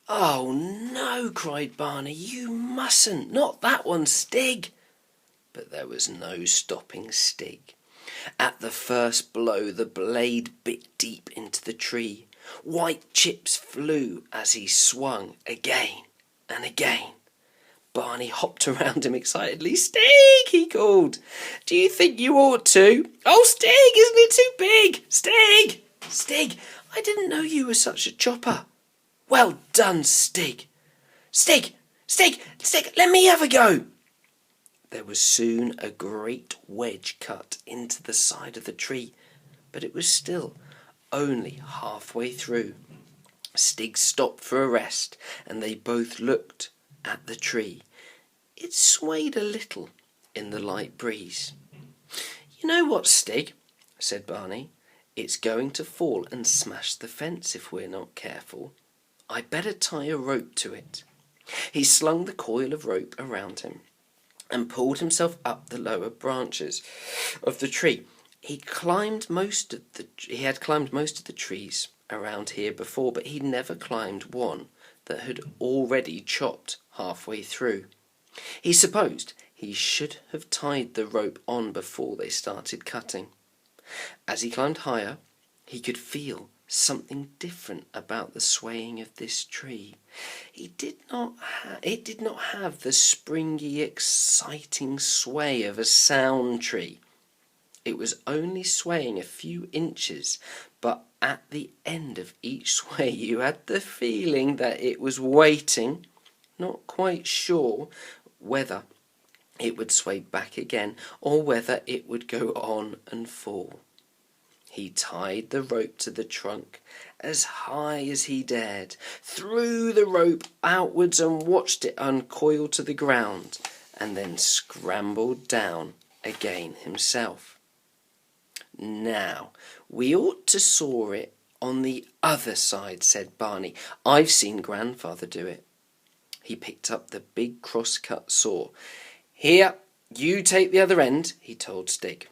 "Oh no," cried Barney, "you mustn't, not that one, Stig." But there was no stopping Stig. At the first blow the blade bit deep into the tree. White chips flew as he swung again and again. Barney hopped around him excitedly. "Stig," he called, "do you think you ought to?" "Oh, Stig, isn't it too big? Stig! Stig, I didn't know you were such a chopper." "Well done, Stig." "Stig, Stig, Stig, let me have a go." There was soon a great wedge cut into the side of the tree, but it was still only halfway through. Stig stopped for a rest, and they both looked at the tree. It swayed a little in the light breeze. "You know what, Stig?" said Barney. "It's going to fall and smash the fence if we're not careful. I'd better tie a rope to it." He slung the coil of rope around him and pulled himself up the lower branches of the tree. He had climbed most of the trees around here before, but he'd never climbed one that had already chopped halfway through. He supposed he should have tied the rope on before they started cutting. As he climbed higher, he could feel something different about the swaying of this tree. It did not have the springy, exciting sway of a sound tree. It was only swaying a few inches, but at the end of each sway you had the feeling that it was waiting, not quite sure whether it would sway back again or whether it would go on and fall. He tied the rope to the trunk as high as he dared, threw the rope outwards and watched it uncoil to the ground, and then scrambled down again himself. "Now, we ought to saw it on the other side," said Barney. "I've seen Grandfather do it." He picked up the big cross-cut saw. "Here, you take the other end," he told Stig.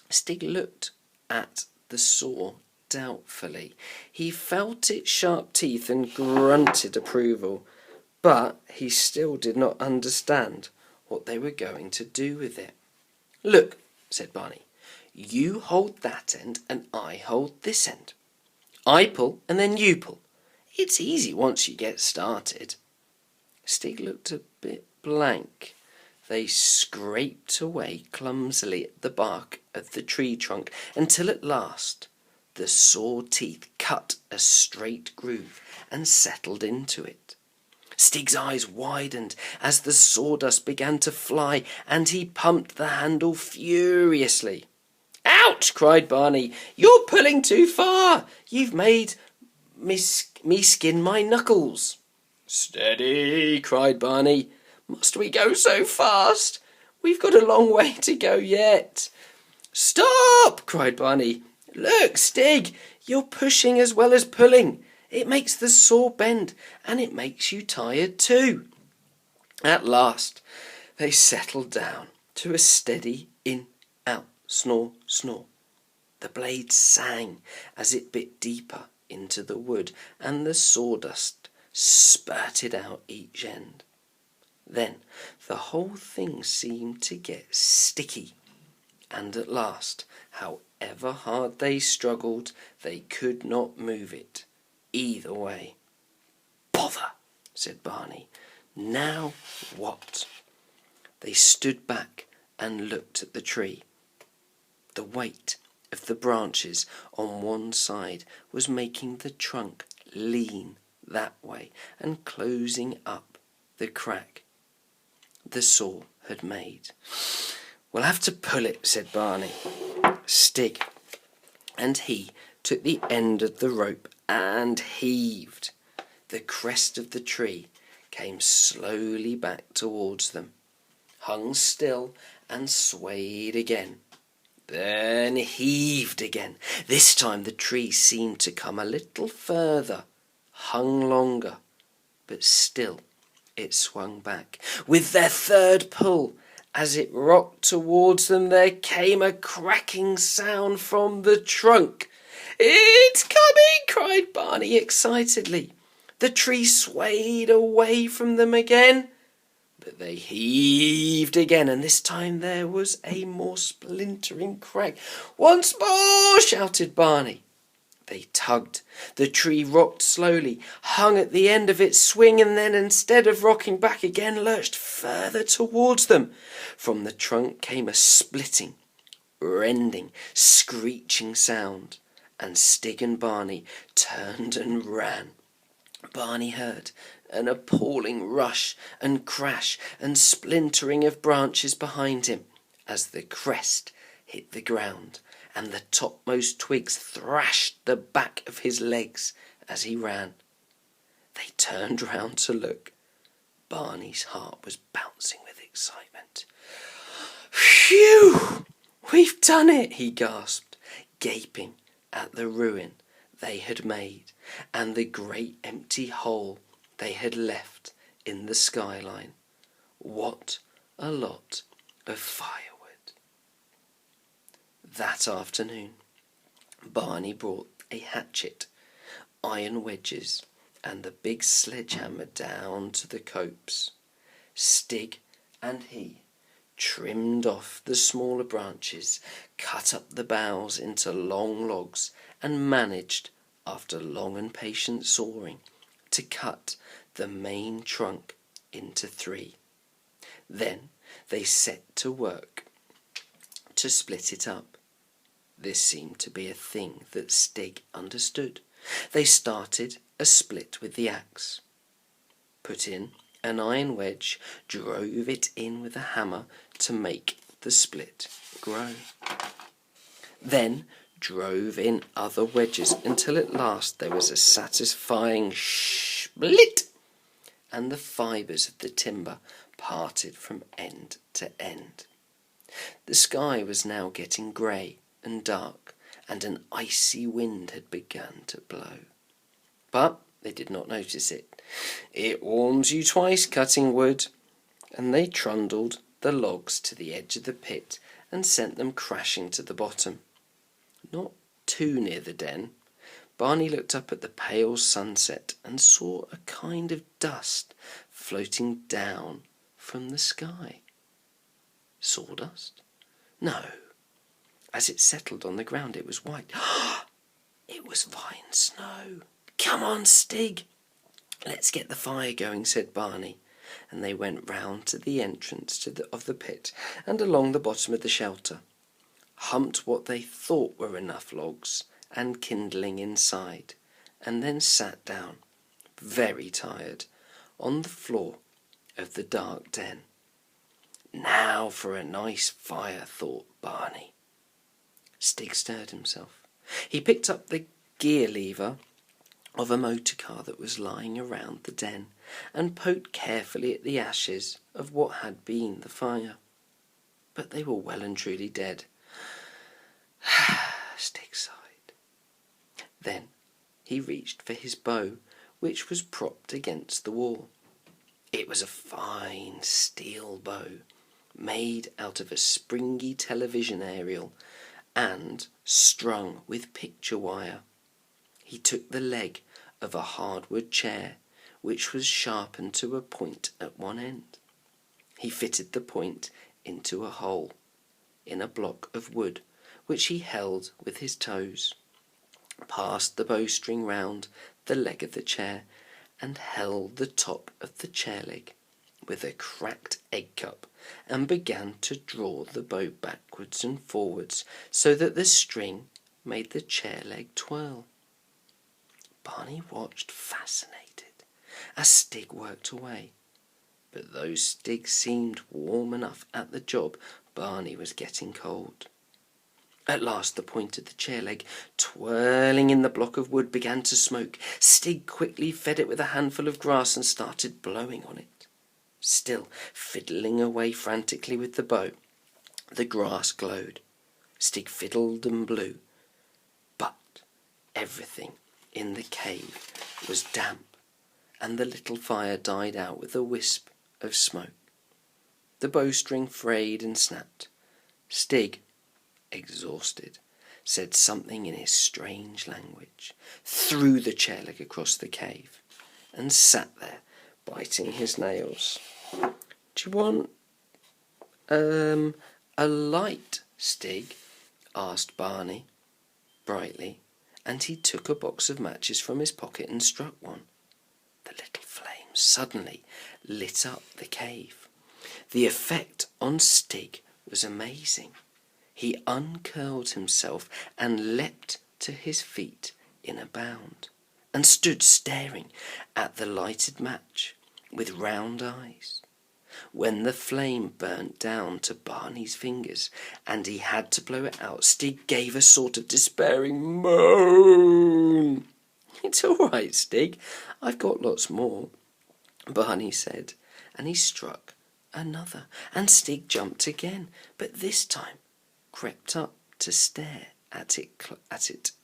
Stig looked at the saw doubtfully. He felt its sharp teeth and grunted approval, but he still did not understand what they were going to do with it. "Look," said Barney, "you hold that end and I hold this end. I pull and then you pull. It's easy once you get started." Stig looked a bit blank. They scraped away clumsily at the bark of the tree trunk until at last the saw teeth cut a straight groove and settled into it. Stig's eyes widened as the sawdust began to fly, and he pumped the handle furiously. "Ouch!" cried Barney. "You're pulling too far. You've made me skin my knuckles." "Steady!" cried Barney. "Must we go so fast? We've got a long way to go yet." "Stop!" cried Barney. "Look, Stig, you're pushing as well as pulling. It makes the saw bend, and it makes you tired too." At last they settled down to a steady in, out, snore, snore. The blade sang as it bit deeper into the wood, and the sawdust spurted out each end. Then the whole thing seemed to get sticky, and at last, however hard they struggled, they could not move it either way. "Bother!" said Barney. "Now what?" They stood back and looked at the tree. The weight of the branches on one side was making the trunk lean that way and closing up the crack the saw had made. "We'll have to pull it," said Barney. Stig and he took the end of the rope and heaved. The crest of the tree came slowly back towards them, hung still and swayed again, then heaved again. This time the tree seemed to come a little further, hung longer, but still it swung back. With their third pull, as it rocked towards them, there came a cracking sound from the trunk. "It's coming!" cried Barney excitedly. The tree swayed away from them again, but they heaved again, and this time there was a more splintering crack. "Once more!" shouted Barney. They tugged. The tree rocked slowly, hung at the end of its swing, and then, instead of rocking back again, lurched further towards them. From the trunk came a splitting, rending, screeching sound, and Stig and Barney turned and ran. Barney heard an appalling rush and crash and splintering of branches behind him as the crest hit the ground, and the topmost twigs thrashed the back of his legs as he ran. They turned round to look. Barney's heart was bouncing with excitement. "Phew! We've done it!" he gasped, gaping at the ruin they had made and the great empty hole they had left in the skyline. What a lot of firewood. That afternoon, Barney brought a hatchet, iron wedges, and the big sledgehammer down to the copse. Stig and he trimmed off the smaller branches, cut up the boughs into long logs, and managed, after long and patient sawing, to cut the main trunk into 3. Then they set to work to split it up. This seemed to be a thing that Stig understood. They started a split with the axe, put in an iron wedge, drove it in with a hammer to make the split grow. Then drove in other wedges until at last there was a satisfying split, and the fibres of the timber parted from end to end. The sky was now getting grey and dark, and an icy wind had begun to blow. But they did not notice it. It warms you twice cutting wood, and they trundled the logs to the edge of the pit and sent them crashing to the bottom. Not too near the den, Barney looked up at the pale sunset and saw a kind of dust floating down from the sky. Sawdust? No. As it settled on the ground, it was white. It was fine snow. "Come on, Stig, let's get the fire going," said Barney, and they went round to the entrance of the pit and along the bottom of the shelter, humped what they thought were enough logs and kindling inside, and then sat down, very tired, on the floor of the dark den. "Now for a nice fire," thought Barney. Stig stirred himself. He picked up the gear lever of a motor car that was lying around the den and poked carefully at the ashes of what had been the fire. But they were well and truly dead. Stig sighed. Then he reached for his bow, which was propped against the wall. It was a fine steel bow, made out of a springy television aerial and strung with picture wire. He took the leg of a hardwood chair, which was sharpened to a point at one end. He fitted the point into a hole in a block of wood, which he held with his toes, passed the bowstring round the leg of the chair, and held the top of the chair leg with a cracked egg cup, and began to draw the bow backwards and forwards so that the string made the chair leg twirl. Barney watched fascinated as Stig worked away, but though Stig seemed warm enough at the job, Barney was getting cold. At last the point of the chair leg, twirling in the block of wood, began to smoke. Stig quickly fed it with a handful of grass and started blowing on it. Still fiddling away frantically with the bow, the grass glowed. Stig fiddled and blew, but everything in the cave was damp, and the little fire died out with a wisp of smoke. The bowstring frayed and snapped. Stig, exhausted, said something in his strange language, threw the chair leg across the cave, and sat there, biting his nails. "Do you want a light, Stig?" asked Barney, brightly, and he took a box of matches from his pocket and struck one. The little flame suddenly lit up the cave. The effect on Stig was amazing. He uncurled himself and leapt to his feet in a bound, and stood staring at the lighted match with round eyes. When the flame burnt down to Barney's fingers and he had to blow it out, Stig gave a sort of despairing moan. "It's all right, Stig, I've got lots more," Barney said, and he struck another, and Stig jumped again, but this time crept up to stare at it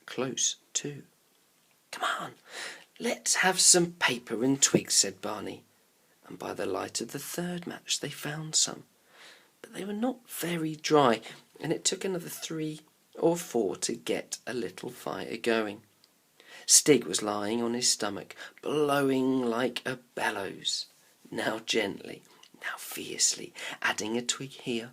close too. "Come on, let's have some paper and twigs," said Barney, and by the light of the third match they found some, but they were not very dry, and it took another 3 or 4 to get a little fire going. Stig was lying on his stomach, blowing like a bellows, now gently, now fiercely, adding a twig here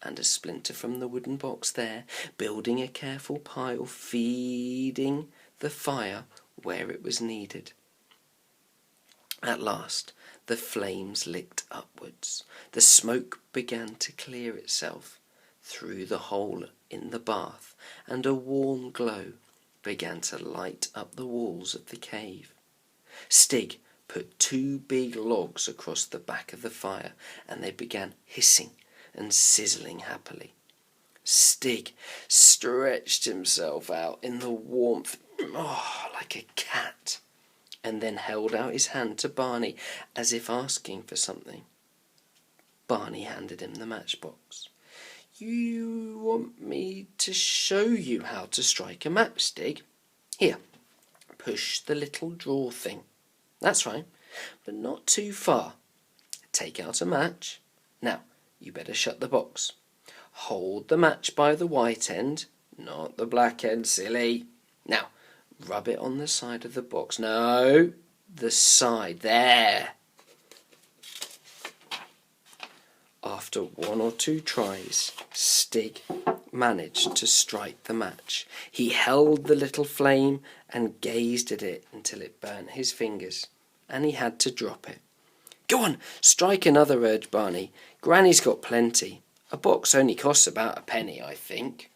and a splinter from the wooden box there, building a careful pile, feeding the fire where it was needed. At last the flames licked upwards. The smoke began to clear itself through the hole in the bath, and a warm glow began to light up the walls of the cave. Stig put 2 big logs across the back of the fire, and they began hissing and sizzling happily. Stig stretched himself out in the warmth, like a cat, and then held out his hand to Barney as if asking for something. Barney handed him the matchbox. "You want me to show you how to strike a match, Stig? Here, push the little drawer thing. That's right, but not too far. Take out a match. Now, you better shut the box. Hold the match by the white end, not the black end, silly. Now, rub it on the side of the box. No, the side. There." After 1 or 2 tries, Stig managed to strike the match. He held the little flame and gazed at it until it burnt his fingers, and he had to drop it. "Go on, strike another," urged Barney. "Granny's got plenty. A box only costs about a penny, I think."